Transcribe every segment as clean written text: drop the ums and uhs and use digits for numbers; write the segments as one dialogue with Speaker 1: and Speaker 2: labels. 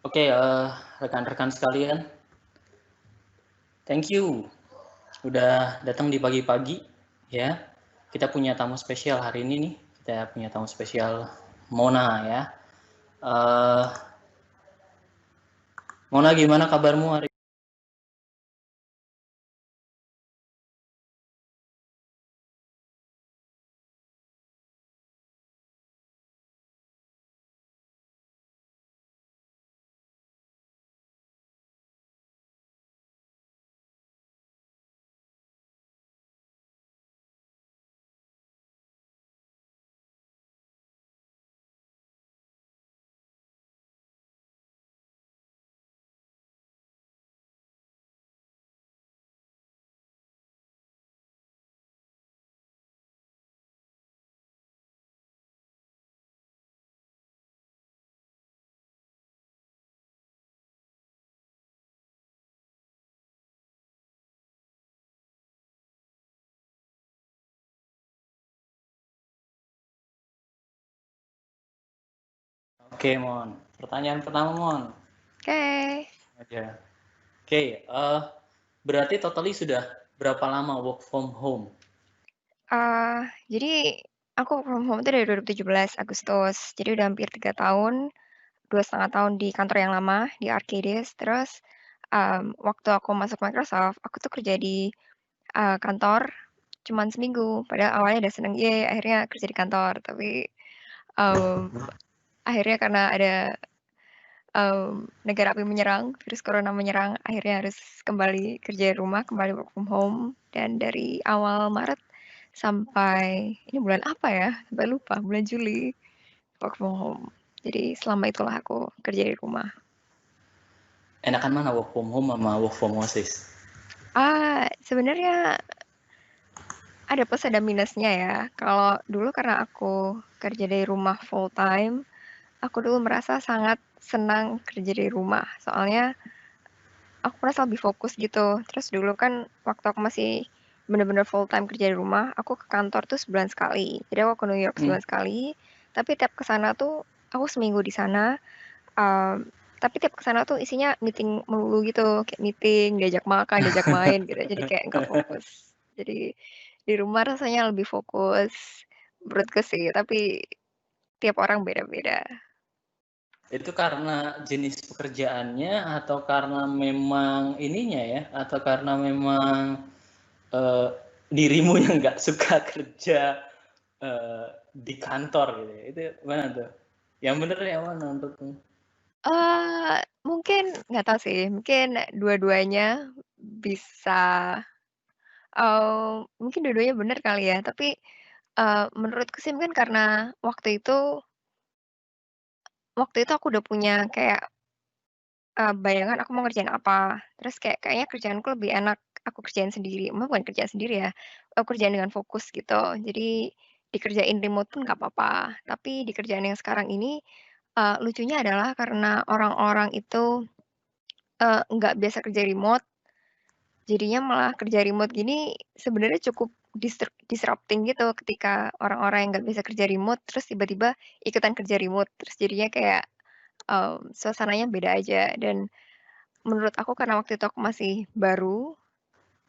Speaker 1: Oke, rekan-rekan sekalian, thank you udah datang di pagi-pagi ya. Kita punya tamu spesial hari ini nih. Kita punya tamu spesial Mona ya. Eh, Mona, gimana kabarmu hari ini? Oke, Mon. Pertanyaan pertama, Mon.
Speaker 2: Oke.
Speaker 1: Aja. Oke, berarti totally sudah berapa lama work from home?
Speaker 2: Jadi aku work from home itu dari 2017 Agustus. Jadi udah hampir 3 tahun, 2,5 tahun di kantor yang lama, di Arcadis. Terus, waktu aku masuk Microsoft, aku tuh kerja di, kantor cuman seminggu. Padahal awalnya udah seneng, "Yeay, akhirnya kerja di kantor." Tapi, mmm, akhirnya karena ada, negara api menyerang, virus corona menyerang, akhirnya harus kembali kerja di rumah, kembali work from home. Dan dari awal Maret sampai ini bulan apa ya? Sampai lupa, bulan Juli work from home. Jadi selama itulah aku kerja di rumah.
Speaker 1: Enakan mana work from home sama work from office?
Speaker 2: Sebenarnya ada plus ada minusnya ya. Kalau dulu karena aku kerja dari rumah full time, aku dulu merasa sangat senang kerja dari rumah. Soalnya aku merasa lebih fokus gitu. Terus dulu kan waktu aku masih bener-bener full time kerja di rumah, aku ke kantor tuh sebulan sekali. Jadi aku ke New York
Speaker 1: Hmm.
Speaker 2: sebulan sekali, tapi tiap ke sana tuh aku seminggu di sana. Tapi tiap ke sana tuh isinya meeting melulu gitu, kayak meeting, diajak makan, diajak main gitu. Jadi kayak nggak fokus. Jadi di rumah rasanya lebih fokus, menurutku sih. Tapi tiap orang beda-beda.
Speaker 1: Itu karena jenis pekerjaannya atau karena memang ininya ya? Atau karena memang eh, dirimu yang nggak suka kerja eh, di kantor gitu ya? Itu mana tuh? Yang bener yang mana menurutmu?
Speaker 2: Mungkin nggak tahu sih, mungkin dua-duanya bisa, mungkin dua-duanya bener kali ya. Tapi, menurutku sih mungkin karena waktu itu aku udah punya kayak, bayangan aku mau ngerjain apa, terus kayaknya kerjaanku lebih enak aku kerjain sendiri. Bukan kerjaan sendiri ya, aku kerjain dengan fokus gitu. Jadi dikerjain remote pun nggak apa-apa. Tapi di kerjaan yang sekarang ini, lucunya adalah karena orang-orang itu, nggak biasa kerja remote, jadinya malah kerja remote gini sebenarnya cukup disrupting gitu ketika orang-orang yang nggak bisa kerja remote, terus tiba-tiba ikutan kerja remote. Terus jadinya kayak, suasananya beda aja. Dan menurut aku karena waktu itu aku masih baru,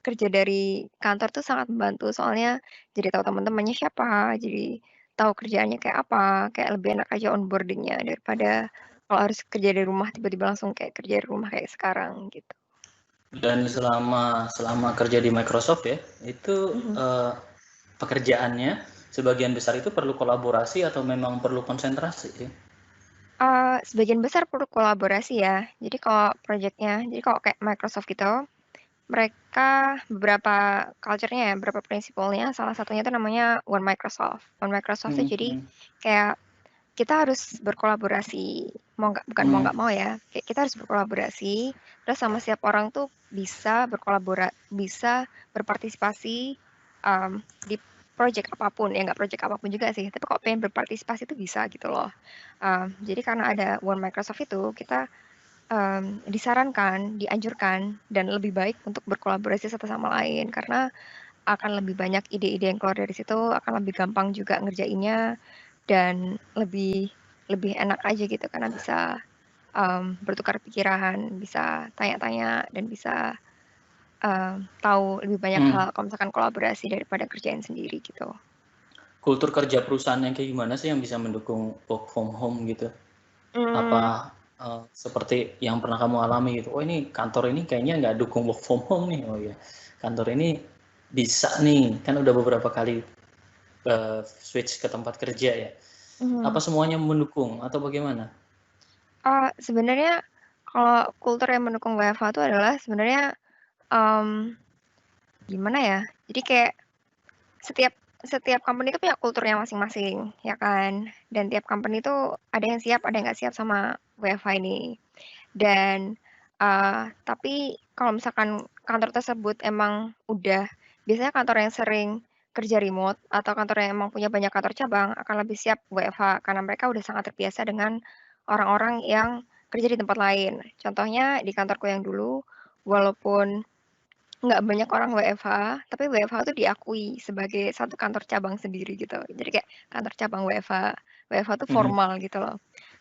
Speaker 2: kerja dari kantor tuh sangat membantu. Soalnya jadi tahu teman-temannya siapa, jadi tahu kerjaannya kayak apa, kayak lebih enak aja onboarding-nya daripada kalau harus kerja dari rumah tiba-tiba langsung kayak kerja dari rumah kayak sekarang gitu.
Speaker 1: Dan selama selama kerja di Microsoft ya, itu
Speaker 2: Mhm.
Speaker 1: pekerjaannya sebagian besar itu perlu kolaborasi atau memang perlu konsentrasi sih?
Speaker 2: Sebagian besar perlu kolaborasi ya. Jadi kalau kayak Microsoft gitu, mereka beberapa culture-nya ya, beberapa prinsipalnya, salah satunya itu namanya One Microsoft. One Microsoft tuh
Speaker 1: Hmm,
Speaker 2: jadi
Speaker 1: hmm,
Speaker 2: kayak kita harus berkolaborasi, mau
Speaker 1: hmm.
Speaker 2: nggak mau ya, kayak kita harus berkolaborasi, terus sama setiap orang tuh bisa berpartisipasi, di project apapun, ya nggak project apapun juga sih, tapi kalau pengen berpartisipasi itu bisa gitu loh. Jadi karena ada One Microsoft itu, kita, dianjurkan dan lebih baik untuk berkolaborasi satu sama lain, karena akan lebih banyak ide-ide yang keluar dari situ, akan lebih gampang juga ngerjainnya, dan lebih lebih enak aja gitu karena bisa bertukar pikiran, bisa tanya-tanya, dan bisa tahu lebih banyak hal kalau misalkan kolaborasi daripada kerjain sendiri gitu.
Speaker 1: Kultur kerja perusahaan yang kayak gimana sih yang bisa mendukung work from home gitu? Apa seperti yang pernah kamu alami gitu? Oh ini kantor ini kayaknya nggak dukung work from home nih. Oh iya, kantor ini bisa nih, kan udah beberapa kali switch ke tempat kerja ya. Apa semuanya mendukung atau bagaimana?
Speaker 2: Sebenarnya kalau kultur yang mendukung WFH itu adalah sebenarnya gimana ya? Jadi kayak setiap company itu punya kulturnya masing-masing, ya kan? Dan tiap company itu ada yang siap, ada yang nggak siap sama WFH ini. Dan tapi kalau misalkan kantor tersebut emang biasanya kantor yang sering kerja remote atau kantor yang emang punya banyak kantor cabang akan lebih siap WFH karena mereka udah sangat terbiasa dengan orang-orang yang kerja di tempat lain. Contohnya di kantorku yang dulu, walaupun nggak banyak orang WFH, tapi WFH itu diakui sebagai satu kantor cabang sendiri gitu. Jadi kayak kantor cabang WFH. WFH itu formal gitu loh.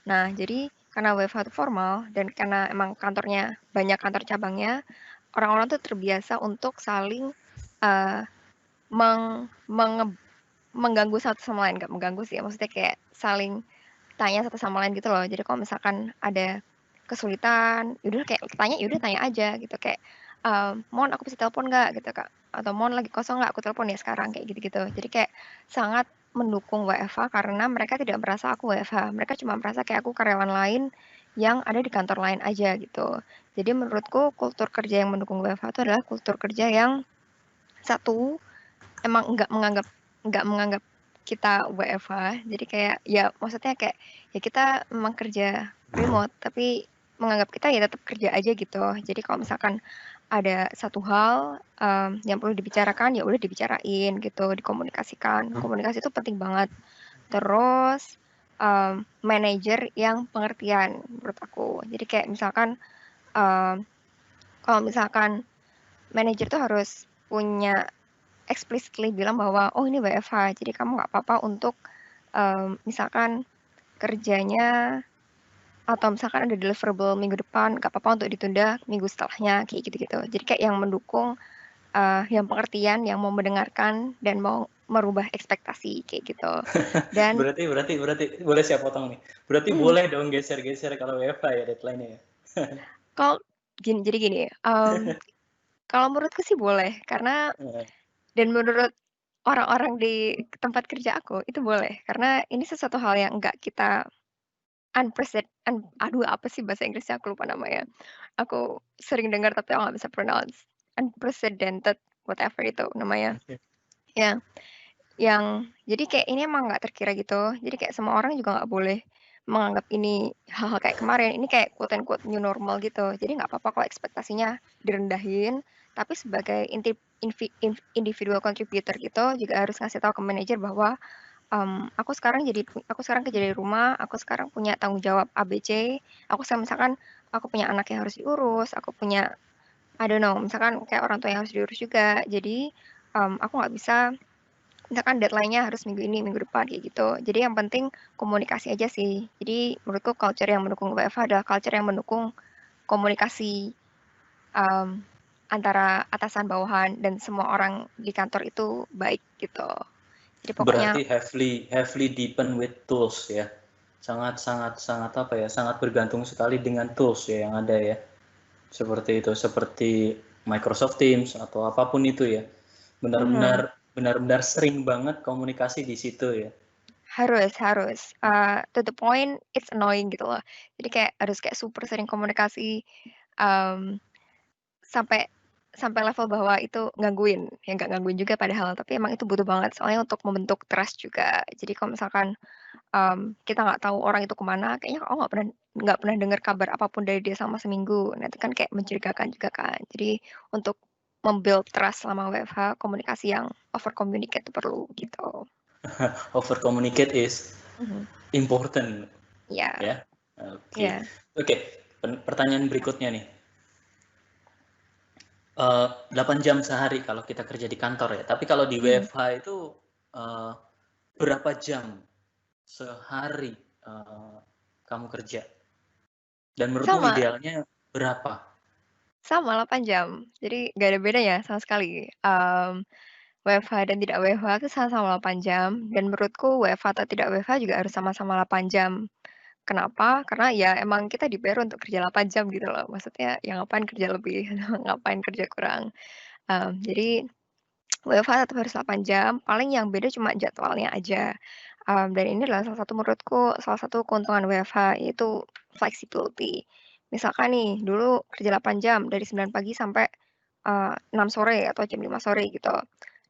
Speaker 2: Nah, jadi karena WFH itu formal dan karena emang kantornya banyak kantor cabangnya, orang-orang tuh terbiasa untuk saling uh, meng, menge- mengganggu satu sama lain. Nggak mengganggu sih, maksudnya kayak saling tanya satu sama lain gitu loh. Jadi kalau misalkan ada kesulitan, yaudah kayak tanya, yaudah tanya aja gitu kayak, "Mon aku bisa telepon nggak?" Gitu Kak, atau "Mon lagi kosong nggak? Aku telepon ya sekarang." Kayak gitu-gitu. Jadi kayak sangat mendukung WFH karena mereka tidak merasa aku WFH. Mereka cuma merasa kayak aku karyawan lain yang ada di kantor lain aja gitu. Jadi menurutku kultur kerja yang mendukung WFH itu adalah kultur kerja yang satu, emang nggak menganggap kita WFH, jadi kayak ya maksudnya kayak ya kita memang kerja remote, tapi menganggap kita ya tetap kerja aja gitu. Jadi kalau misalkan ada satu hal yang perlu dibicarakan ya udah dibicarain gitu, dikomunikasikan. Komunikasi itu penting banget. Terus manajer yang pengertian menurut aku. Jadi kayak misalkan kalau misalkan manajer tuh harus punya explicitly bilang bahwa, "Oh ini WFH, jadi kamu nggak apa-apa untuk misalkan kerjanya atau misalkan ada deliverable minggu depan, nggak apa-apa untuk ditunda minggu setelahnya," kayak gitu-gitu. Jadi kayak yang mendukung, yang pengertian, yang mau mendengarkan dan mau merubah ekspektasi kayak gitu. Dan
Speaker 1: berarti boleh saya potong nih. Berarti
Speaker 2: mhm,
Speaker 1: boleh dong geser-geser kalau WFH ya deadline-nya ya.
Speaker 2: kalau jadi gini, kalau menurutku sih boleh karena dan menurut orang-orang di tempat kerja aku itu boleh, karena ini sesuatu hal yang nggak kita aduh apa sih bahasa Inggrisnya aku lupa namanya. Aku sering dengar tapi aku nggak bisa pronounce. Unprecedented whatever itu namanya.
Speaker 1: Oke.
Speaker 2: Ya, yang jadi kayak ini emang nggak terkira gitu. Jadi kayak semua orang juga nggak boleh menganggap ini hal-hal kayak kemarin, ini kayak quote and quote new normal gitu. Jadi nggak apa-apa kalau ekspektasinya direndahin, tapi sebagai individual contributor gitu juga harus ngasih tahu ke manajer bahwa aku sekarang kerja dari rumah, aku sekarang punya tanggung jawab ABC, aku sekarang misalkan aku punya anak yang harus diurus, aku punya I don't know, misalkan kayak orang tua yang harus diurus juga. Jadi, aku nggak bisa misalkan deadline-nya harus minggu ini, minggu depan, kayak gitu. Jadi yang penting komunikasi aja sih. Jadi menurutku culture yang mendukung WFH adalah culture yang mendukung komunikasi, mmm, antara atasan, bawahan, dan semua orang di kantor itu baik gitu. Jadi pokoknya
Speaker 1: Berarti heavily deepen with tools ya. Sangat apa ya? Sangat bergantung sekali dengan tools ya yang ada ya. Seperti itu, seperti Microsoft Teams atau apapun itu ya.
Speaker 2: mhm.
Speaker 1: Benar-benar sering banget komunikasi di situ ya.
Speaker 2: Harus, to the point it's annoying gitu loh. Jadi kayak harus kayak super sering komunikasi, mmm, sampai sampai level bahwa itu gangguin, ya nggak gangguin juga padahal, tapi emang itu butuh banget soalnya untuk membentuk trust juga. Jadi kalau misalkan, kita nggak tahu orang itu kemana, kayaknya aku nggak pernah dengar kabar apapun dari dia selama seminggu. Nah itu kan kayak mencurigakan juga kan. Jadi untuk trust selama WFH, komunikasi yang over communicate itu perlu gitu.
Speaker 1: Over communicate is
Speaker 2: Mhm,
Speaker 1: important
Speaker 2: iya
Speaker 1: ya. Oke.
Speaker 2: iya.
Speaker 1: Oke, pertanyaan berikutnya nih. 8 jam sehari kalau kita kerja di kantor ya. Tapi kalau di
Speaker 2: Mhm.
Speaker 1: WFH itu uh, berapa jam sehari kamu kerja? Dan menurutmu
Speaker 2: Sama
Speaker 1: idealnya berapa?
Speaker 2: sama 8 jam. Jadi nggak ada bedanya sama sekali, WFH dan tidak WFH itu sama-sama 8 jam dan menurutku WFH atau tidak WFH juga harus sama-sama 8 jam. Kenapa? Karena ya emang kita dibayar untuk kerja 8 jam gitu loh, maksudnya ya ngapain kerja lebih, ngapain kerja kurang. Jadi WFH tetap harus 8 jam, paling yang beda cuma jadwalnya aja. Dan ini adalah salah satu menurutku, salah satu keuntungan WFH yaitu flexibility. Misalkan nih, dulu kerja 8 jam dari 9 pagi sampai 6 sore atau jam 5 sore gitu.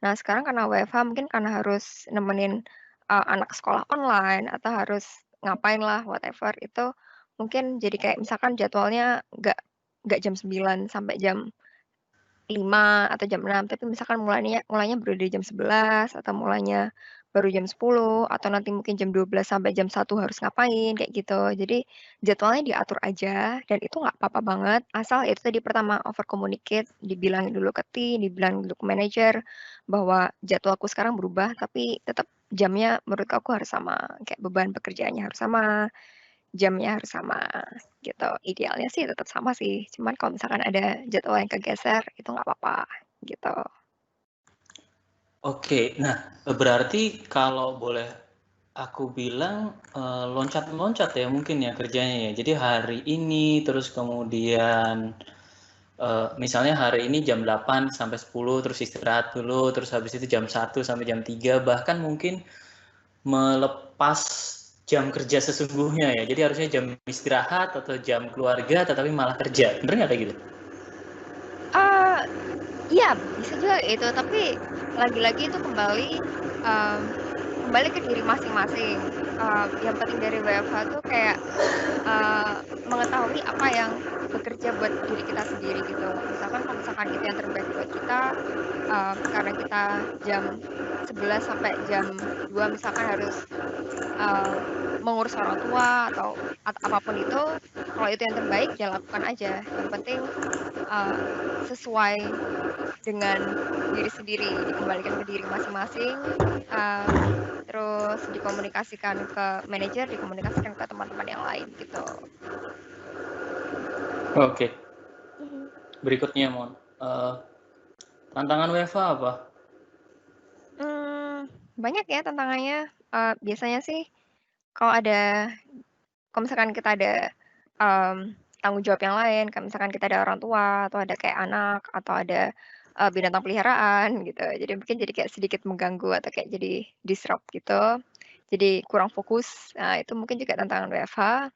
Speaker 2: Nah, sekarang karena WFH mungkin karena harus nemenin anak sekolah online atau harus ngapain lah whatever itu mungkin jadi kayak misalkan jadwalnya nggak jam 9 sampai jam 5 atau jam 6, tapi misalkan mulainya mulainya baru dari jam 11 atau mulainya baru jam 10 atau nanti mungkin jam 12 sampai jam 1 harus ngapain, kayak gitu. Jadi jadwalnya diatur aja dan itu nggak apa-apa banget, asal itu tadi pertama over communicate, dibilangin dulu ke tim, dibilangin dulu ke manajer bahwa jadwalku sekarang berubah, tapi tetap jamnya menurut aku harus sama, kayak beban pekerjaannya harus sama, jamnya harus sama gitu. Idealnya sih tetap sama sih, cuman kalau misalkan ada jadwal yang kegeser itu nggak apa-apa gitu.
Speaker 1: Oke, nah berarti kalau boleh aku bilang loncat-loncat ya mungkin ya kerjanya ya. Jadi hari ini terus kemudian misalnya hari ini jam 8 sampai 10 terus istirahat dulu, terus habis itu jam 1 sampai jam 3 bahkan mungkin melepas jam kerja sesungguhnya ya. Jadi harusnya jam istirahat atau jam keluarga tetapi malah kerja. Bener nggak kayak gitu?
Speaker 2: Ah, iya bisa juga itu, tapi lagi-lagi itu kembali ke diri masing-masing. Yang penting dari WFH tuh kayak mengetahui apa yang bekerja buat diri kita sendiri gitu. Misalkan kalau misalkan itu yang terbaik buat kita, karena kita jam 11 sampai jam 2 misalkan harus mengurus orang tua atau apapun itu, kalau itu yang terbaik ya lakukan aja. Yang penting sesuai dengan diri sendiri, dikembalikan ke diri masing-masing, terus dikomunikasikan ke manajer, dikomunikasikan ke teman-teman yang lain gitu.
Speaker 1: Oke,
Speaker 2: Mhm.
Speaker 1: berikutnya Mon. Tantangan WFH apa?
Speaker 2: Banyak ya tantangannya, biasanya sih kalau kalau misalkan kita ada, tanggung jawab yang lain, kayak misalkan kita ada orang tua atau ada kayak anak atau ada, binatang peliharaan gitu, jadi mungkin jadi kayak sedikit mengganggu atau kayak jadi disrupt gitu, jadi kurang fokus. Nah, itu mungkin juga tantangan WFH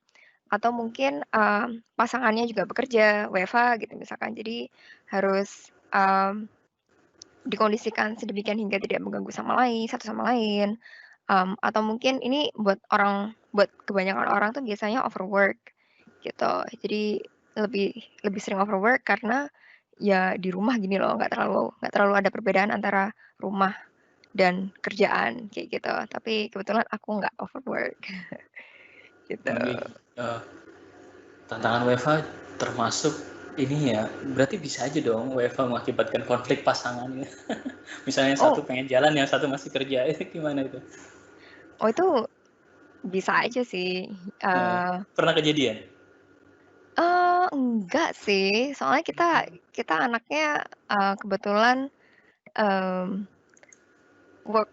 Speaker 2: atau mungkin, pasangannya juga bekerja WFH gitu misalkan, jadi harus, dikondisikan sedemikian hingga tidak mengganggu satu sama lain, atau mungkin ini buat kebanyakan orang tuh biasanya overwork gitu. Jadi lebih lebih sering overwork karena ya di rumah gini loh, nggak terlalu ada perbedaan antara rumah dan kerjaan kayak gitu. Tapi kebetulan aku nggak overwork gitu.
Speaker 1: Jadi tantangan WFH termasuk ini ya, berarti bisa aja dong WFH mengakibatkan konflik pasangannya. Misalnya satu
Speaker 2: Oh
Speaker 1: pengen jalan, yang satu masih kerja, itu gimana itu?
Speaker 2: oh itu bisa aja sih,
Speaker 1: Pernah kejadian?
Speaker 2: enggak sih, soalnya kita kita anaknya, kebetulan, mmm, work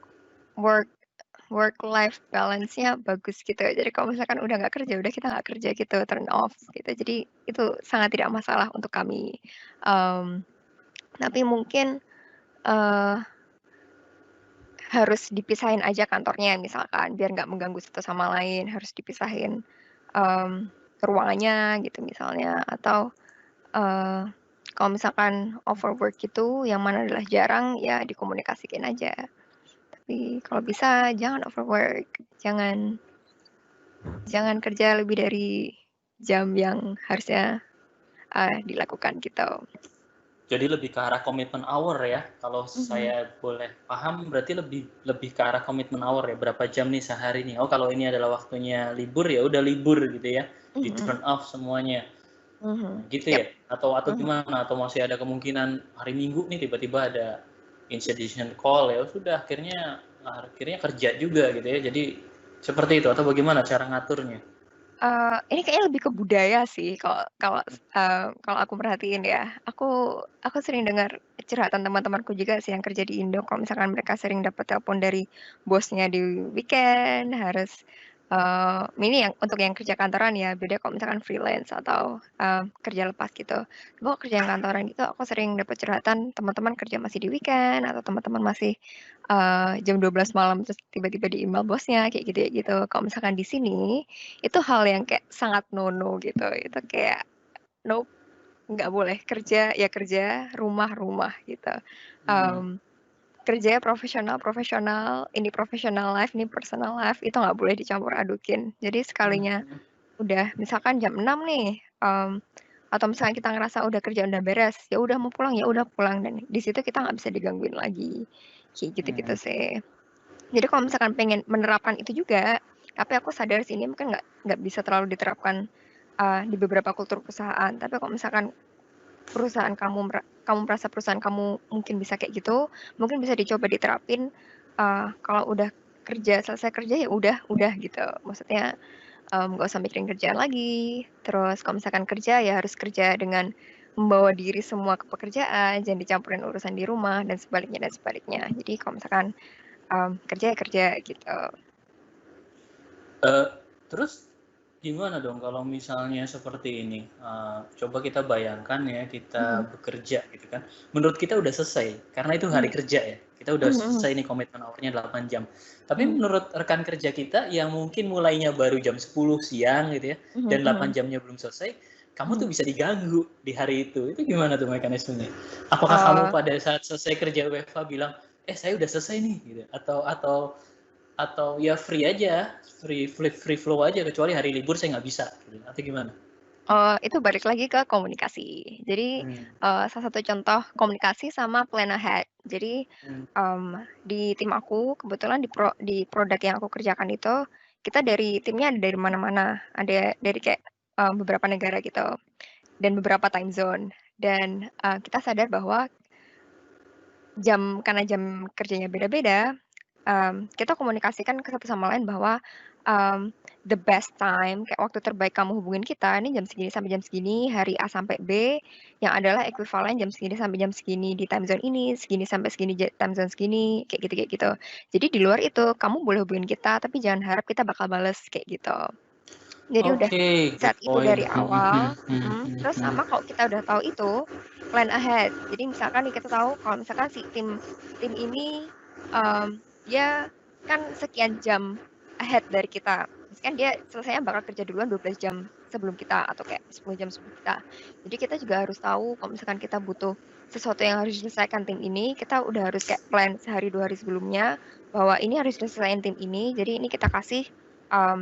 Speaker 2: work work life balance-nya bagus gitu. Jadi kalau misalkan udah nggak kerja, udah kita nggak kerja gitu, turn off gitu. Jadi itu sangat tidak masalah untuk kami. Mmm, tapi mungkin, eee, harus dipisahin aja kantornya misalkan, biar nggak mengganggu satu sama lain, harus dipisahin, mmm, ruangannya gitu misalnya, atau kalau misalkan overwork gitu, yang mana adalah jarang, ya dikomunikasikan aja. Tapi kalau bisa jangan overwork, jangan jangan kerja lebih dari jam yang harusnya, dilakukan gitu.
Speaker 1: Jadi lebih ke arah komitmen hour ya. Kalau
Speaker 2: Mhm
Speaker 1: saya boleh paham berarti lebih lebih ke arah komitmen hour ya. Berapa jam nih sehari nih? Oh, kalau ini adalah waktunya libur ya udah libur gitu ya. Di
Speaker 2: mhm
Speaker 1: turn off semuanya.
Speaker 2: mhm.
Speaker 1: Gitu
Speaker 2: Yap,
Speaker 1: ya? Atau
Speaker 2: mhm.
Speaker 1: gimana? Atau masih ada kemungkinan hari Minggu nih tiba-tiba ada institution call ya sudah akhirnya kerja juga gitu ya. Jadi seperti itu atau bagaimana cara ngaturnya?
Speaker 2: Ini kayaknya lebih ke budaya sih kalau kalau, kalau aku perhatiin ya. Aku sering dengar curhatan teman-temanku juga sih yang kerja di Indo, kalau misalkan mereka sering dapat telepon dari bosnya di weekend, harus, ini yang untuk yang kerja kantoran ya, beda kalau misalkan freelance atau, kerja lepas gitu. Cuma kalau kerja yang kantoran gitu, aku sering dapat curhatan teman-teman kerja masih di weekend atau teman-teman masih, jam 12 malam terus tiba-tiba di-email bosnya, kayak gitu ya gitu. Kalau misalkan di sini itu hal yang kayak sangat no-no gitu. Itu kayak, nope, nggak boleh. Kerja ya kerja, rumah rumah gitu.
Speaker 1: Mhm.
Speaker 2: Kerja profesional profesional, ini professional life, ini personal life, itu nggak boleh dicampur adukin. Jadi sekalinya
Speaker 1: Mhm.
Speaker 2: udah misalkan jam 6 nih, atau misalnya kita ngerasa udah kerjaan udah beres, ya udah mau pulang, ya udah pulang dan di situ kita nggak bisa digangguin lagi. Kayak gitu-gitu
Speaker 1: Mhm.
Speaker 2: sih. Jadi kalau misalkan pengen menerapkan itu juga, tapi aku sadar sih ini mungkin nggak bisa terlalu diterapkan, di beberapa kultur perusahaan. Tapi kalau misalkan perusahaan kamu merasa perusahaan kamu mungkin bisa kayak gitu, mungkin bisa dicoba diterapin, kalau udah selesai kerja ya udah gitu. Maksudnya, nggak usah mikirin kerjaan lagi, terus kalau misalkan kerja ya harus kerja dengan membawa diri semua ke pekerjaan, jangan dicampurin urusan di rumah dan sebaliknya dan sebaliknya. Jadi kalau misalkan, kerja ya kerja gitu.
Speaker 1: Eee, Terus gimana dong kalau misalnya seperti ini, coba kita bayangkan ya
Speaker 2: Mhm,
Speaker 1: kita bekerja gitu kan, menurut kita udah selesai karena itu hari
Speaker 2: mhm,
Speaker 1: kerja ya, kita udah
Speaker 2: mhm mhm,
Speaker 1: selesai nih komitmen hour-nya 8 jam. Tapi
Speaker 2: mhm,
Speaker 1: menurut rekan kerja kita yang mungkin mulainya baru jam 10 siang gitu ya,
Speaker 2: mhm
Speaker 1: dan 8
Speaker 2: mhm,
Speaker 1: jamnya belum selesai, kamu tuh
Speaker 2: mhm.
Speaker 1: bisa diganggu di hari itu. Itu gimana tuh mekanismenya? Apakah kamu
Speaker 2: Oh,
Speaker 1: pada saat selesai kerja WFH bilang, "Eh, saya udah selesai nih," gitu, atau ya free aja, free flow aja kecuali hari libur saya nggak bisa gitu, atau gimana?
Speaker 2: itu balik lagi ke komunikasi. Jadi,
Speaker 1: Hmm.
Speaker 2: salah satu contoh komunikasi sama plan ahead. Jadi,
Speaker 1: Hmm.
Speaker 2: di tim aku kebetulan di produk yang aku kerjakan itu, kita dari timnya ada dari mana-mana, ada dari kayak, beberapa negara gitu, dan beberapa time zone. Dan, kita sadar bahwa karena jam kerjanya beda-beda, kita komunikasikan ke satu sama lain bahwa, the best time, kayak waktu terbaik kamu hubungin kita ini jam segini sampai jam segini, hari A sampai B, yang adalah ekuivalen jam segini sampai jam segini di time zone ini, segini sampai segini time zone segini, kayak gitu. Jadi di luar itu, kamu boleh hubungin kita, tapi jangan harap kita bakal bales, kayak gitu. Jadi udah
Speaker 1: Oke, good
Speaker 2: set itu
Speaker 1: point.
Speaker 2: dari awal, terus sama kalau kita udah tahu itu, plan ahead. Jadi misalkan nih kita tahu kalau misalkan si tim tim ini, dia kan sekian jam ahead dari kita. Misalkan dia selesainya bakal kerja duluan 12 jam sebelum kita atau kayak 10 jam sebelum kita. Jadi kita juga harus tahu kalau misalkan kita butuh sesuatu yang harus diselesaikan tim ini, kita udah harus kayak plan sehari 2 hari sebelumnya bahwa ini harus diselesaikan tim ini, jadi ini kita kasih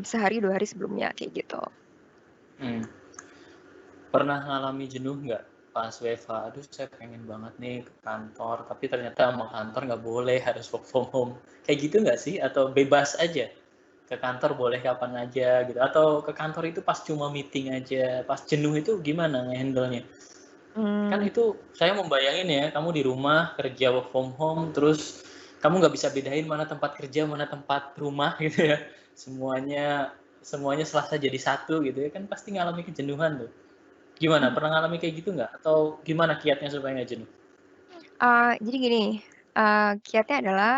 Speaker 2: sehari 2 hari sebelumnya, kayak gitu.
Speaker 1: Hmm. Pernah ngalami jenuh nggak pas WFH? Aduh, saya pengen banget nih ke kantor, tapi ternyata sama kantor nggak boleh, harus work from home. Kayak gitu nggak sih? Atau bebas aja? Ke kantor boleh kapan aja gitu? Atau ke kantor itu pas cuma meeting aja? Pas jenuh itu gimana nge-handle-nya? Kan
Speaker 2: Mmm,
Speaker 1: itu saya membayangin ya, kamu di rumah kerja work from home, terus kamu nggak bisa bedain mana tempat kerja, mana tempat rumah gitu ya. Semuanya semuanya serasa jadi satu gitu ya, kan pasti ngalami kejenuhan tuh. Gimana,
Speaker 2: mhm,
Speaker 1: pernah ngalami kayak gitu nggak? Atau gimana kiatnya supaya nggak jenuh?
Speaker 2: jadi gini, kiatnya adalah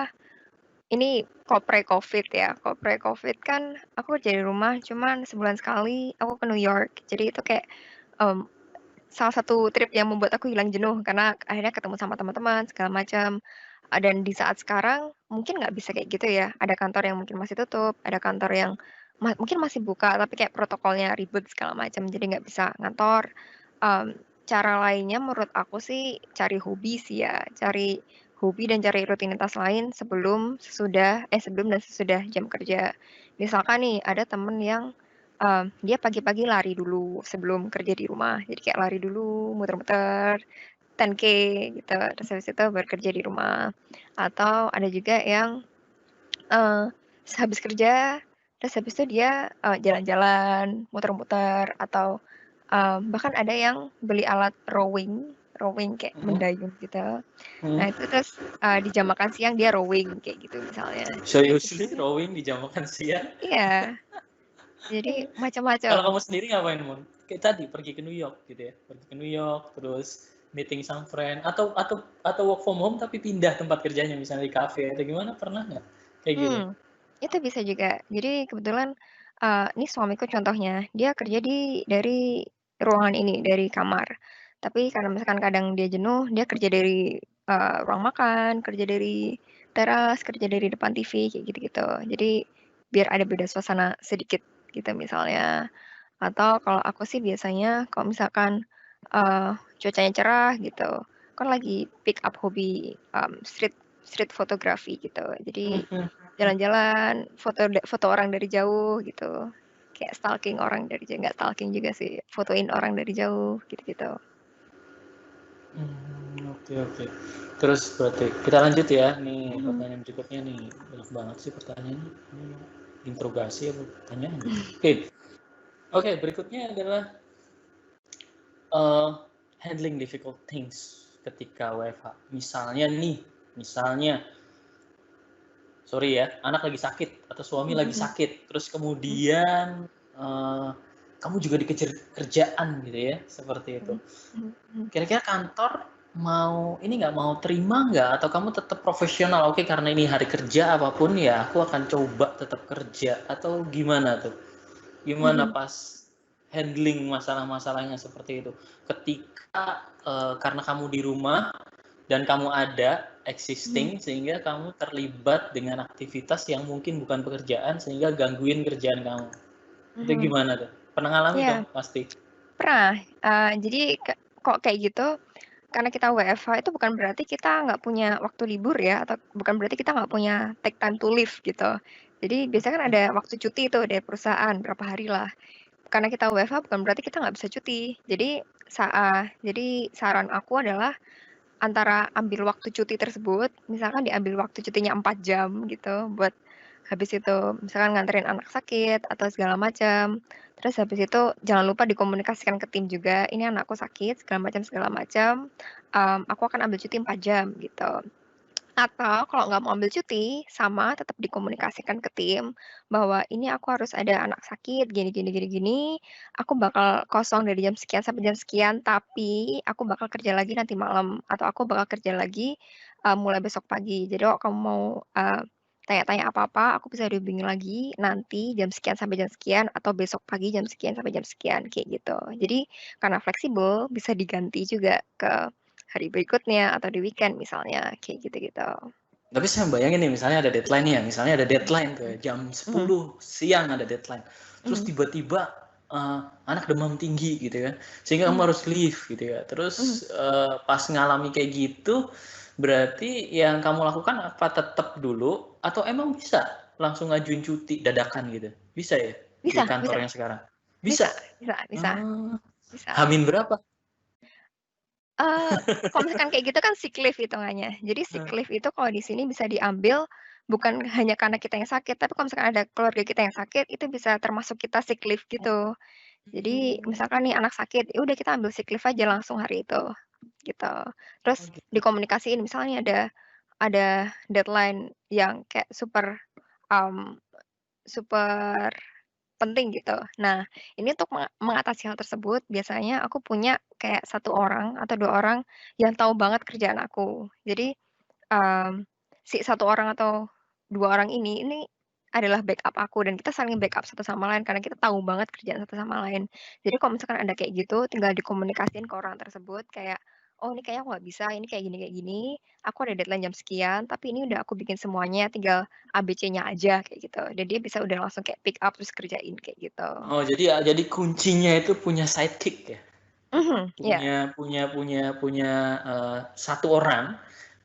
Speaker 2: ini kalau pre-Covid ya, kalau pre-Covid kan aku kerja di rumah cuman sebulan sekali aku ke New York. Jadi itu kayak, mmm, salah satu trip yang membuat aku hilang jenuh karena akhirnya ketemu sama teman-teman segala macam, dan di saat sekarang mungkin nggak bisa kayak gitu ya, ada kantor yang mungkin masih tutup, ada kantor yang mungkin masih buka tapi kayak protokolnya ribet segala macam jadi nggak bisa ngantor. Mmm, Cara lainnya menurut aku sih cari hobi sih ya, cari hobi dan cari rutinitas lain sebelum dan sesudah jam kerja. Misalkan nih ada temen yang, dia pagi-pagi lari dulu sebelum kerja di rumah, jadi kayak lari dulu muter-muter 10K gitu, terus habis itu baru kerja di rumah. Atau ada juga yang, habis kerja, terus habis itu dia, jalan-jalan, muter-muter, atau, bahkan ada yang beli alat rowing rowing kayak
Speaker 1: Mhm.
Speaker 2: mendayung gitu. Nah
Speaker 1: Mhm.
Speaker 2: itu terus, di jam makan siang dia rowing kayak gitu misalnya. Itu
Speaker 1: Seriously rowing di jam makan siang?
Speaker 2: iya, Jadi
Speaker 1: Kalau
Speaker 2: macam-macam.
Speaker 1: kamu sendiri ngapain, Mun? Kayak tadi pergi ke New York gitu ya, pergi ke New York, terus meeting some friend, atau work from home tapi pindah tempat kerjanya misalnya di kafe atau gimana, pernah nggak kayak gitu?
Speaker 2: Hmm, itu bisa juga. Jadi kebetulan, ini suamiku contohnya, dia kerja dari ruangan ini, dari kamar. Tapi karena misalkan kadang dia jenuh, dia kerja dari, ruang makan, kerja dari teras, kerja dari depan TV, kayak gitu-gitu. Jadi biar ada beda suasana sedikit gitu misalnya. Atau kalau aku sih biasanya kalau misalkan, cuacanya cerah gitu, kan lagi pick up hobi, street street photography gitu. Jadi
Speaker 1: Mhm.
Speaker 2: jalan-jalan, foto orang dari jauh gitu, kayak stalking orang dari jauh, nggak stalking juga sih, fotoin orang dari jauh, gitu-gitu.
Speaker 1: Oke oke. Terus berarti kita lanjut ya, nih
Speaker 2: Mhm,
Speaker 1: pertanyaan berikutnya nih, banyak banget sih pertanyaannya. Ini interogasi apa pertanyaan gitu. Oke. Oke, berikutnya adalah uh, handling difficult things ketika WFH. Misalnya, sorry ya, anak lagi sakit atau suami lagi
Speaker 2: mhm,
Speaker 1: sakit, terus
Speaker 2: mhm,
Speaker 1: kemudian kamu juga dikejar kerjaan gitu ya, seperti itu.
Speaker 2: mhm, mhm, mhm,
Speaker 1: Kira-kira kantor mau terima nggak, atau kamu tetap profesional? Oke, karena ini hari kerja apapun ya, aku akan coba tetap kerja, atau gimana tuh? Gimana
Speaker 2: mhm,
Speaker 1: pas handling masalah-masalahnya seperti itu? Ketika karena kamu di rumah dan kamu ada
Speaker 2: mhm,
Speaker 1: existing sehingga kamu terlibat dengan aktivitas yang mungkin bukan pekerjaan sehingga gangguin kerjaan kamu. Itu
Speaker 2: mhm.
Speaker 1: gimana tuh? Pernah ngalami
Speaker 2: Iya,
Speaker 1: dong pasti.
Speaker 2: pernah, jadi kok kayak gitu, karena kita WFH itu bukan berarti kita nggak punya waktu libur ya, atau bukan berarti kita nggak punya take time to live gitu. Jadi biasanya kan ada waktu cuti tuh dari perusahaan, berapa hari lah. Karena kita WFH bukan berarti kita nggak bisa cuti. Jadi saran aku adalah antara ambil waktu cuti tersebut, misalkan diambil waktu cutinya 4 jam gitu, buat habis itu misalkan nganterin anak sakit atau segala macam. Terus habis itu jangan lupa dikomunikasikan ke tim juga, "Ini anakku sakit," segala macam, "aku akan ambil cuti 4 jam," gitu. Atau kalau nggak mau ambil cuti, sama tetap dikomunikasikan ke tim, bahwa, "Ini aku harus ada anak sakit, gini gini gini gini, aku bakal kosong dari jam sekian sampai jam sekian, tapi aku bakal kerja lagi nanti malam, atau aku bakal kerja lagi, mulai besok pagi. Jadi kalau kamu mau, tanya-tanya apa-apa, aku bisa dihubungi lagi nanti jam sekian sampai jam sekian, atau besok pagi jam sekian sampai jam sekian," kayak gitu. Jadi karena fleksibel, bisa diganti juga ke hari berikutnya atau di weekend misalnya, kayak gitu-gitu.
Speaker 1: Tapi saya bayangin nih, misalnya ada deadline ya, misalnya ada deadline tuh ya, jam
Speaker 2: Mhm,
Speaker 1: 10 siang ada deadline. Terus
Speaker 2: mhm,
Speaker 1: tiba-tiba anak demam tinggi gitu kan, sehingga kamu
Speaker 2: mhm,
Speaker 1: harus leave gitu ya.
Speaker 2: mhm.
Speaker 1: Terus pas ngalami kayak gitu, berarti yang kamu lakukan apa, tetap dulu atau emang bisa langsung ngajuin cuti dadakan gitu? Bisa ya di
Speaker 2: Bisa bisa
Speaker 1: kantor yang sekarang?
Speaker 2: bisa
Speaker 1: Bisa.
Speaker 2: bisa bisa
Speaker 1: Ah,
Speaker 2: bisa.
Speaker 1: Hamin berapa?
Speaker 2: Eee, Kalau misalkan kayak gitu kan sick leave hitungannya. Jadi sick
Speaker 1: Nah,
Speaker 2: leave itu kalau di sini bisa diambil bukan hanya karena kita yang sakit, tapi kalau misalkan ada keluarga kita yang sakit, itu bisa termasuk kita sick leave gitu. Jadi misalkan nih anak sakit, ya udah kita ambil sick leave aja langsung hari itu, gitu.
Speaker 1: oh
Speaker 2: Terus
Speaker 1: gitu.
Speaker 2: dikomunikasiin misalnya ada deadline yang kayak mmm, super penting gitu. Nah, ini untuk mengatasi hal tersebut, biasanya aku punya kayak satu orang atau 2 orang yang tahu banget kerjaan aku. Jadi, mmm, si satu orang atau 2 orang ini adalah backup aku dan kita saling backup satu sama lain karena kita tahu banget kerjaan satu sama lain. Jadi kalau misalkan ada kayak gitu, tinggal dikomunikasiin ke orang tersebut kayak, "Oh, ini kayaknya aku nggak bisa, ini kayak gini, aku ada deadline jam sekian, tapi ini udah aku bikin semuanya, tinggal ABC-nya aja," kayak gitu. Dan dia bisa udah langsung kayak pick up terus kerjain kayak gitu.
Speaker 1: Oh, jadi kuncinya itu punya sidekick ya?
Speaker 2: Mhm, iya,
Speaker 1: Punya, satu orang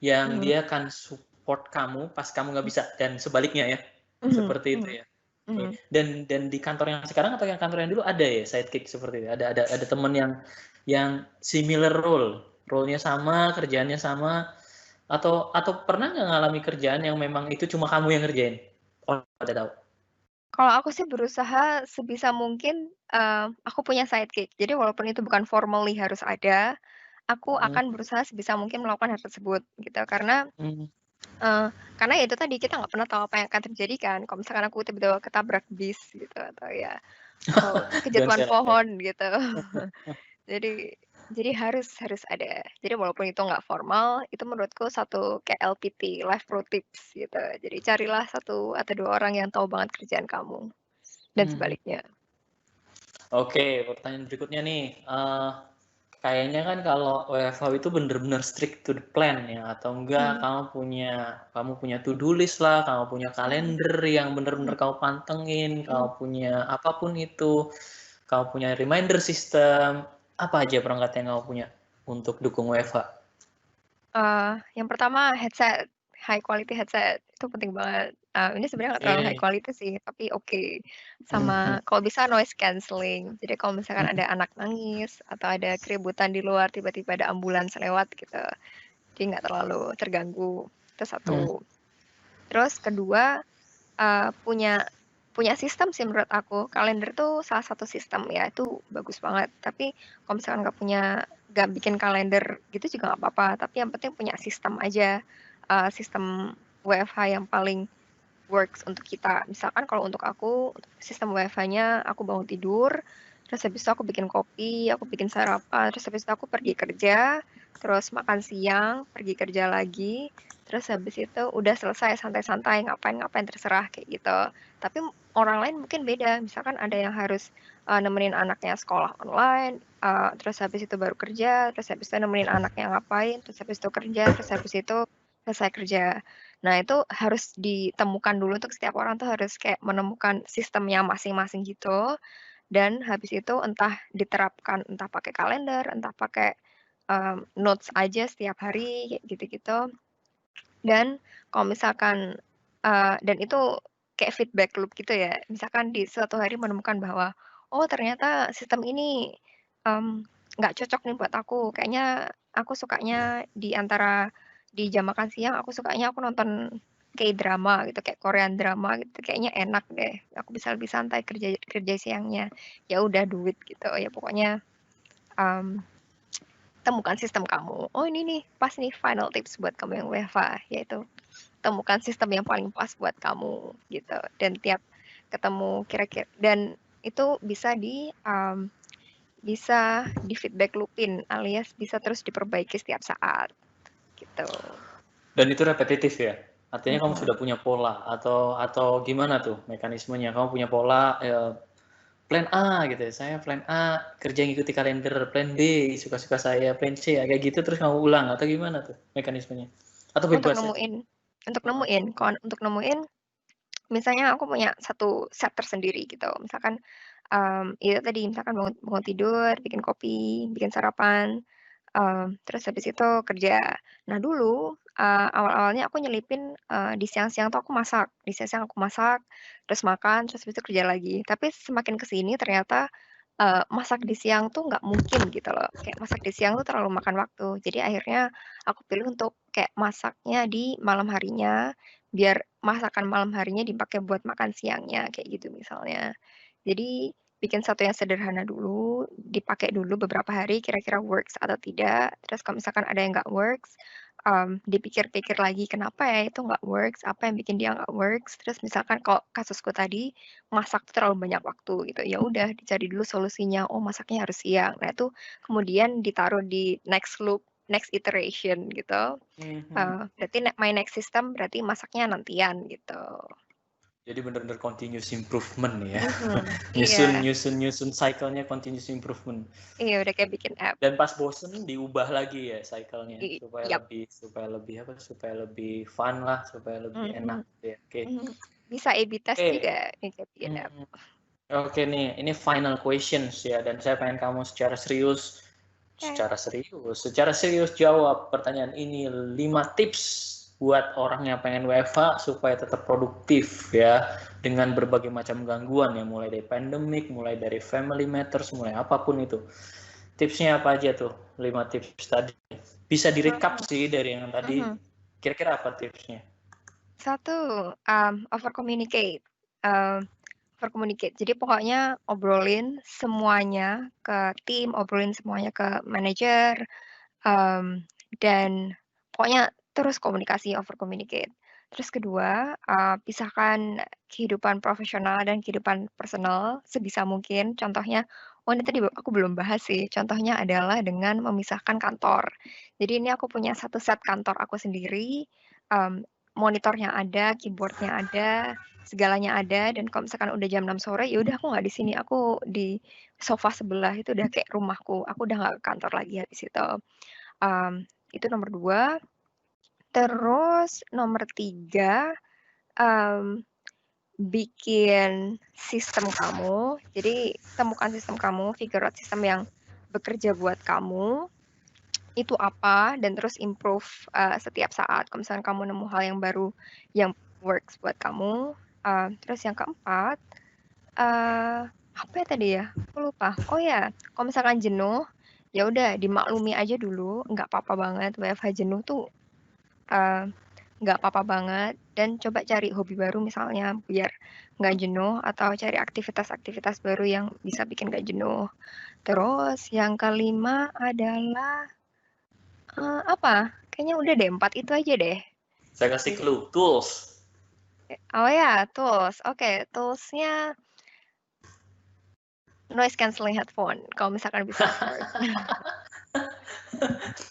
Speaker 1: yang
Speaker 2: mhm,
Speaker 1: dia akan support kamu pas kamu nggak bisa, dan sebaliknya ya,
Speaker 2: mhm,
Speaker 1: seperti itu
Speaker 2: mhm,
Speaker 1: ya? Oke.
Speaker 2: mhm.
Speaker 1: Dan di kantor yang sekarang atau yang kantor yang dulu ada ya sidekick seperti itu? Ada teman yang similar role-nya sama, kerjaannya sama, atau pernah nggak ngalami kerjaan yang memang itu cuma kamu yang ngerjain? Oh, ada tahu.
Speaker 2: Kalau aku sih berusaha sebisa mungkin, aku punya sidekick. Jadi walaupun itu bukan formally harus ada, aku
Speaker 1: Mhm,
Speaker 2: akan berusaha sebisa mungkin melakukan hal tersebut gitu. Karena
Speaker 1: mhm.
Speaker 2: Karena ya itu tadi, kita nggak pernah tahu apa yang akan terjadi kan, kalau misalkan aku tiba-tiba ketabrak bis gitu, atau ya,
Speaker 1: Don't
Speaker 2: kejatuhan
Speaker 1: say like that.
Speaker 2: pohon gitu. Jadi jadi harus ada. Jadi walaupun itu nggak formal, itu menurutku satu kayak LPT, life pro tips gitu. Jadi carilah 1 atau 2 orang yang tahu banget kerjaan kamu, dan
Speaker 1: Mhm.
Speaker 2: sebaliknya.
Speaker 1: Oke, pertanyaan berikutnya nih, kayaknya kan kalau WFH itu bener-bener strict to the plan ya, atau enggak
Speaker 2: Mhm,
Speaker 1: kamu punya to do list lah, kamu punya
Speaker 2: mhm,
Speaker 1: kalender yang bener-bener
Speaker 2: mhm,
Speaker 1: kamu pantengin,
Speaker 2: mhm.
Speaker 1: kamu punya apapun itu, kamu punya reminder system, apa aja perangkat yang kamu punya untuk dukung WFH?
Speaker 2: Yang pertama headset, high quality headset, itu penting banget. Ini sebenarnya nggak terlalu high
Speaker 1: Oke.
Speaker 2: quality sih, tapi oke.
Speaker 1: Mhm,
Speaker 2: Sama kalau bisa noise cancelling. Jadi kalau misalkan
Speaker 1: mhm,
Speaker 2: ada anak nangis, atau ada keributan di luar, tiba-tiba ada ambulans lewat gitu, jadi nggak terlalu terganggu, itu
Speaker 1: mhm.
Speaker 2: 1. Terus kedua, punya punya sistem sih menurut aku, kalender tuh salah satu sistem ya, itu bagus banget. Tapi kalau misalkan nggak bikin kalender gitu juga nggak apa-apa, tapi yang penting punya sistem aja, sistem WFH yang paling works untuk kita. Misalkan kalau untuk aku, sistem WFH-nya aku bangun tidur, terus habis itu aku bikin kopi, aku bikin sarapan, terus habis itu aku pergi kerja, terus makan siang, pergi kerja lagi, terus habis itu udah selesai santai-santai, ngapain-ngapain terserah kayak gitu. Tapi orang lain mungkin beda, misalkan ada yang harus nemenin anaknya sekolah online, terus habis itu baru kerja, terus habis itu nemenin anaknya ngapain, terus habis itu kerja, terus habis itu selesai kerja. Nah, itu harus ditemukan dulu untuk setiap orang tuh harus kayak menemukan sistemnya masing-masing gitu, dan habis itu entah diterapkan, entah pakai kalender, entah pakai, notes aja setiap hari, kayak gitu-gitu. Dan kalau misalkan dan itu kayak feedback loop gitu ya, misalkan di suatu hari menemukan bahwa, "Oh ternyata sistem ini, mmm, nggak cocok nih buat aku, kayaknya aku sukanya di antara di jam makan siang aku sukanya aku nonton K-drama gitu, kayak Korean drama gitu, kayaknya enak deh, aku bisa lebih santai kerja kerja siangnya." Ya udah do it gitu, ya pokoknya, mmm, temukan sistem kamu. Oh ini nih, pas nih final tips buat kamu yang WFH, yaitu temukan sistem yang paling pas buat kamu gitu, dan tiap ketemu dan itu bisa di-feedback loop-in alias bisa terus diperbaiki setiap saat, gitu.
Speaker 1: Dan itu repetitif ya? Artinya kamu
Speaker 2: Mhm.
Speaker 1: sudah punya pola atau gimana tuh mekanismenya? Kamu punya pola, plan A gitu ya, saya plan A kerja ngikuti kalender, plan B suka-suka saya, plan C ya kayak gitu terus kamu ulang atau gimana tuh mekanismenya? Atau
Speaker 2: Untuk
Speaker 1: bebas aja?
Speaker 2: nemuin untuk
Speaker 1: Heeh.
Speaker 2: nemuin kalau untuk nemuin misalnya aku punya satu set tersendiri gitu, misalkan, itu tadi misalkan bangun bangun tidur, bikin kopi, bikin sarapan, terus habis itu kerja. Nah dulu, awal-awalnya aku nyelipin, di siang-siang tuh aku masak, di siang-siang aku masak, terus makan, terus habis itu kerja lagi. Tapi semakin ke sini ternyata, masak di siang tuh nggak mungkin gitu loh, kayak masak di siang tuh terlalu makan waktu. Jadi akhirnya aku pilih untuk kayak masaknya di malam harinya, biar masakan malam harinya dipakai buat makan siangnya, kayak gitu misalnya. Jadi bikin satu yang sederhana dulu, dipakai dulu beberapa hari kira-kira works atau tidak, terus kalau misalkan ada yang nggak works, dipikir-pikir lagi kenapa ya itu nggak works, apa yang bikin dia nggak works, terus misalkan kalau kasusku tadi, masak tuh terlalu banyak waktu gitu, ya udah dicari dulu solusinya, oh masaknya harus siang. Nah itu kemudian ditaruh di next loop, next iteration gitu,
Speaker 1: Mhm.
Speaker 2: berarti my next system berarti masaknya nantian gitu.
Speaker 1: Jadi bener-bener continuous improvement ya.
Speaker 2: Mhm,
Speaker 1: Nyusun
Speaker 2: iya,
Speaker 1: nyusun nyusun cycle-nya continuous improvement.
Speaker 2: iya udah kayak bikin app.
Speaker 1: Dan pas bosen diubah lagi ya cycle-nya
Speaker 2: Yap,
Speaker 1: supaya lebih apa, supaya lebih fun lah, supaya lebih enak
Speaker 2: mhm,
Speaker 1: gitu ya. Oke.
Speaker 2: mhm. Bisa A/B test
Speaker 1: Oke.
Speaker 2: juga nih kayak bikin app.
Speaker 1: Mhm. Oke nih, ini final questions ya, dan saya pengen kamu
Speaker 2: Oke.
Speaker 1: secara serius jawab pertanyaan ini 5 tips buat orang yang pengen WFH supaya tetap produktif ya, dengan berbagai macam gangguan ya, mulai dari pandemik, mulai dari family matters, mulai apapun itu. Tipsnya apa aja tuh? 5 tips tadi. Bisa direcap
Speaker 2: Mhm,
Speaker 1: sih dari yang tadi.
Speaker 2: mhm.
Speaker 1: Kira-kira apa tipsnya?
Speaker 2: 1, over communicate, over communicate. Jadi pokoknya obrolin semuanya ke tim, obrolin semuanya ke manajer, dan pokoknya terus komunikasi, over communicate. Terus kedua, pisahkan kehidupan profesional dan kehidupan personal sebisa mungkin. Contohnya, ini tadi aku belum bahas sih, contohnya adalah dengan memisahkan kantor. Jadi ini aku punya satu set kantor aku sendiri, monitornya ada, keyboard-nya ada, segalanya ada, dan kalau misalkan udah jam 6 sore, ya udah aku nggak di sini, aku di sofa sebelah, itu udah kayak rumahku, aku udah nggak ke kantor lagi habis itu. Itu nomor 2. Terus nomor 3, bikin sistem kamu. Jadi temukan sistem kamu, figure out sistem yang bekerja buat kamu, itu apa, dan terus improve, setiap saat. Kalau misalkan kamu nemu hal yang baru yang works buat kamu. Terus yang keempat, apa ya tadi ya? Aku lupa. Oh ya, kalau misalkan jenuh, ya udah dimaklumi aja dulu, nggak apa-apa banget. WFH jenuh tuh, nggak apa-apa banget, dan coba cari hobi baru misalnya biar nggak jenuh, atau cari aktivitas-aktivitas baru yang bisa bikin nggak jenuh. Terus yang kelima adalah, apa? Kayaknya udah deh, 4 itu aja deh.
Speaker 1: Saya kasih
Speaker 2: Jadi
Speaker 1: clue, tools.
Speaker 2: oh ya, tools. Oke, tools-nya noise cancelling headphone, kalau misalkan bisa afford.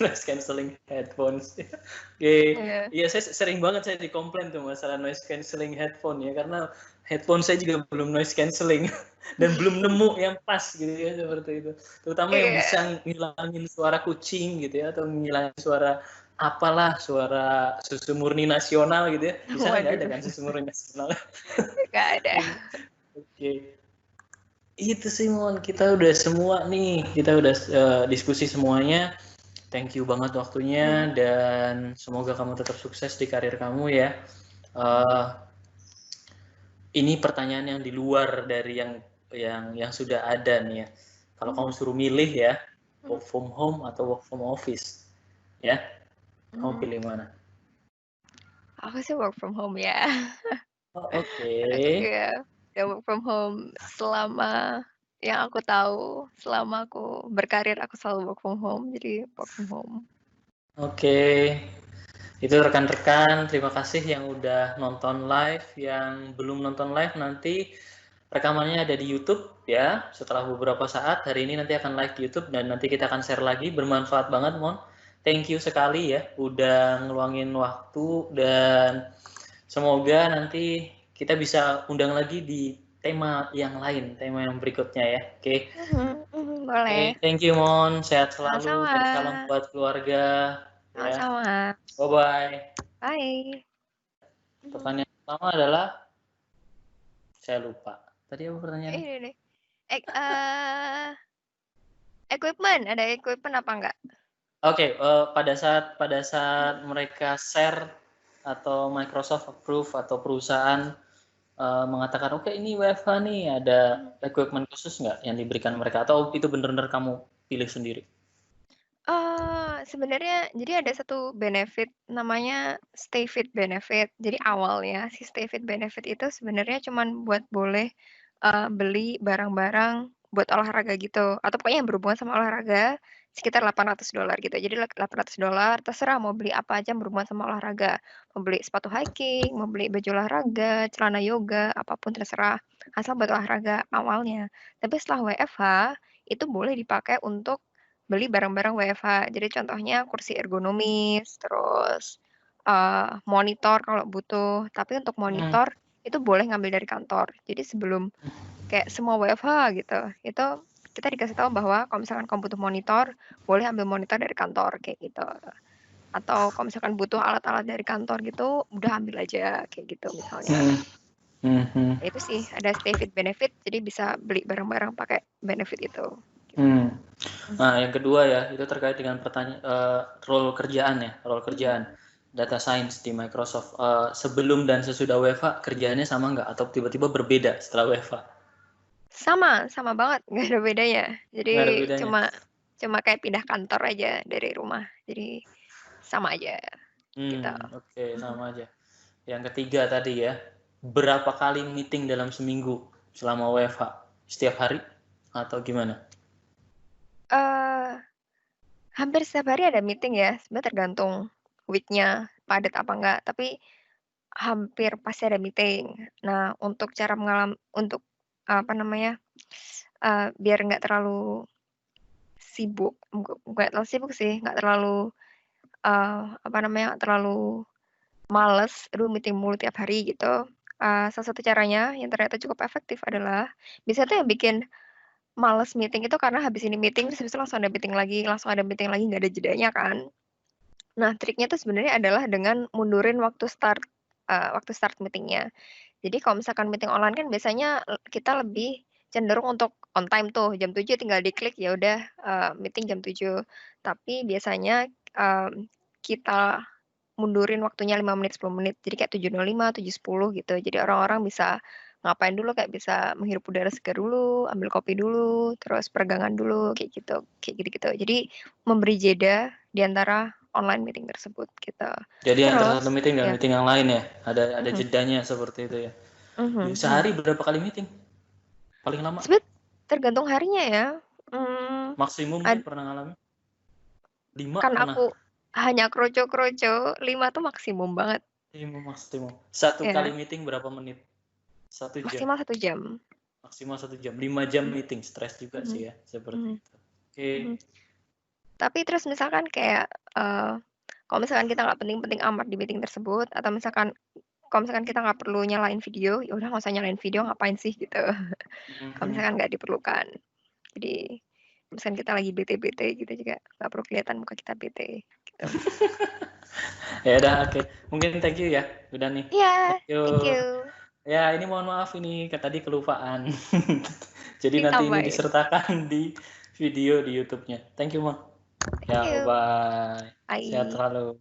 Speaker 1: Noise cancelling headphones. Oke,
Speaker 2: Iya.
Speaker 1: iya saya sering banget saya dikomplain tuh masalah noise cancelling headphone ya, karena headphone saya juga belum noise cancelling dan belum nemu yang pas gitu ya, seperti itu. Terutama yang
Speaker 2: Iya.
Speaker 1: bisa ngilangin suara kucing gitu ya, atau ngilangin suara apalah, suara susu murni nasional gitu ya. Di sana nggak ada
Speaker 2: Waduh,
Speaker 1: kan susu murni nasional.
Speaker 2: nggak ada.
Speaker 1: Oke. Itu sih Mon, kita udah semua nih, kita udah diskusi semuanya. Thank you banget waktunya dan semoga kamu tetap sukses di karir kamu ya. Ini pertanyaan yang di luar dari yang sudah ada nih ya. Kalau kamu suruh milih ya, work from home atau work from office, ya, kamu pilih mana?
Speaker 2: Aku sih work from home ya.
Speaker 1: Oh, oke.
Speaker 2: Iya, ya work from home selama yang aku tahu, selama aku berkarir aku selalu work from home, jadi work from home.
Speaker 1: Oke. Itu rekan-rekan, terima kasih yang udah nonton live. Yang belum nonton live nanti rekamannya ada di YouTube ya. Setelah beberapa saat, hari ini nanti akan live di YouTube dan nanti kita akan share lagi. Bermanfaat banget, Mon. Thank you sekali ya, udah ngeluangin waktu dan semoga nanti kita bisa undang lagi di tema yang lain, tema yang berikutnya ya. Oke.
Speaker 2: Boleh.
Speaker 1: Thank you, Mon. Sehat selalu
Speaker 2: Sama-sama.
Speaker 1: dan salam buat keluarga ya.
Speaker 2: Sama-sama.
Speaker 1: Bye-bye.
Speaker 2: Bye.
Speaker 1: Pertanyaan pertama adalah saya lupa. Tadi apa pertanyaannya?
Speaker 2: Ini deh. Equipment, ada equipment apa enggak?
Speaker 1: Oke, pada saat mereka share atau Microsoft approve atau perusahaan mengatakan oke ini WFH nih, ada equipment khusus nggak yang diberikan mereka atau itu benar-benar kamu pilih sendiri?
Speaker 2: Sebenarnya jadi ada satu benefit namanya stay fit benefit. Jadi awalnya si stay fit benefit itu sebenarnya cuman buat boleh, beli barang-barang buat olahraga gitu, atau pokoknya yang berhubungan sama olahraga sekitar $800 gitu. Jadi $800 terserah mau beli apa aja yang berhubungan sama olahraga. Mau beli sepatu hiking, mau beli baju olahraga, celana yoga, apapun terserah, asal buat olahraga awalnya. Tapi setelah WFH, itu boleh dipakai untuk beli barang-barang WFH. Jadi contohnya kursi ergonomis, terus, monitor kalau butuh. Tapi untuk monitor itu boleh ngambil dari kantor. Jadi sebelum kayak semua WFH gitu, itu kita dikasih tahu bahwa kalau misalkan kamu butuh monitor, boleh ambil monitor dari kantor kayak gitu. Atau kalau misalkan butuh alat-alat dari kantor gitu, udah ambil aja kayak gitu misalnya. Itu sih ada stay fit benefit, jadi bisa beli barang-barang pakai benefit itu.
Speaker 1: Nah, yang kedua ya, itu terkait dengan role kerjaan ya, role kerjaan data science di Microsoft. Sebelum dan sesudah WFH kerjaannya sama nggak atau tiba-tiba berbeda setelah WFH?
Speaker 2: Sama banget, nggak ada bedanya. Jadi
Speaker 1: Nggak ada bedanya.
Speaker 2: cuma kayak pindah kantor aja dari rumah. Jadi sama aja gitu.
Speaker 1: Oke, sama aja. Yang ketiga tadi ya, berapa kali meeting dalam seminggu selama WFH? Setiap hari atau gimana?
Speaker 2: Hampir setiap hari ada meeting ya, sebenarnya tergantung week-nya. padat apa enggak, tapi hampir pasti ada meeting. Nah, untuk untuk, apa namanya, biar nggak terlalu sibuk, nggak terlalu sibuk sih, nggak terlalu, apa namanya, nggak terlalu males, aduh meeting mulu tiap hari gitu, salah satu caranya yang ternyata cukup efektif adalah, biasanya tuh yang bikin males meeting itu karena habis ini meeting, terus habis itu langsung ada meeting lagi, nggak ada jedanya kan. Nah, triknya tuh sebenarnya adalah dengan mundurin waktu start meeting-nya. Jadi kalau misalkan meeting online kan biasanya, kita lebih cenderung untuk on time tuh, jam 7 tinggal diklik, ya udah, meeting jam 7. Tapi biasanya, kita mundurin waktunya 5 menit, 10 menit. Jadi kayak 7:05, 7:10 gitu. Jadi orang-orang bisa ngapain dulu, kayak bisa menghirup udara segar dulu, ambil kopi dulu, terus peregangan dulu, kayak gitu, kayak gitu-gitu. Jadi memberi jeda di antara online meeting tersebut gitu.
Speaker 1: Jadi antara
Speaker 2: Terus
Speaker 1: satu meeting dan
Speaker 2: ya,
Speaker 1: meeting yang lain ya, ada
Speaker 2: mhm,
Speaker 1: jedanya seperti itu ya.
Speaker 2: mhm.
Speaker 1: Sehari berapa kali meeting? Paling lama?
Speaker 2: Sebenarnya tergantung harinya ya, mmm,
Speaker 1: Maksimum
Speaker 2: ad
Speaker 1: deh pernah ngalamin? 5
Speaker 2: kan
Speaker 1: pernah?
Speaker 2: aku hanya kroco-kroco, 5 tuh maksimum banget,
Speaker 1: 5 maksimum. Satu kali
Speaker 2: ya,
Speaker 1: meeting berapa menit? 1 jam.
Speaker 2: maksimal 1 jam.
Speaker 1: Maksimal 1 jam. 5 jam
Speaker 2: Mhm,
Speaker 1: meeting. Stres juga
Speaker 2: mhm,
Speaker 1: sih ya, seperti
Speaker 2: mhm,
Speaker 1: itu. Oke.
Speaker 2: mhm. Tapi terus misalkan kayak, kalau misalkan kita nggak penting-penting amat di meeting tersebut, atau misalkan kalau misalkan kita nggak perlu nyalain video, ya udah nggak usah nyalain video, ngapain sih gitu. Kalau
Speaker 1: Mhm.
Speaker 2: misalkan nggak diperlukan. Jadi, misalkan kita lagi bete-bete gitu juga nggak perlu kelihatan muka kita bete, gitu.
Speaker 1: Ya udah, oke. Mungkin thank you ya, udah nih.
Speaker 2: Iya,
Speaker 1: Thank you.
Speaker 2: thank you.
Speaker 1: Ya, ini mohon maaf ini tadi kelupaan. Jadi nanti ini
Speaker 2: Ditambahin.
Speaker 1: disertakan di video di YouTube-nya. Thank you, Ma.
Speaker 2: Thank
Speaker 1: Ya,
Speaker 2: you.
Speaker 1: bye. Sehat
Speaker 2: Bye.
Speaker 1: selalu.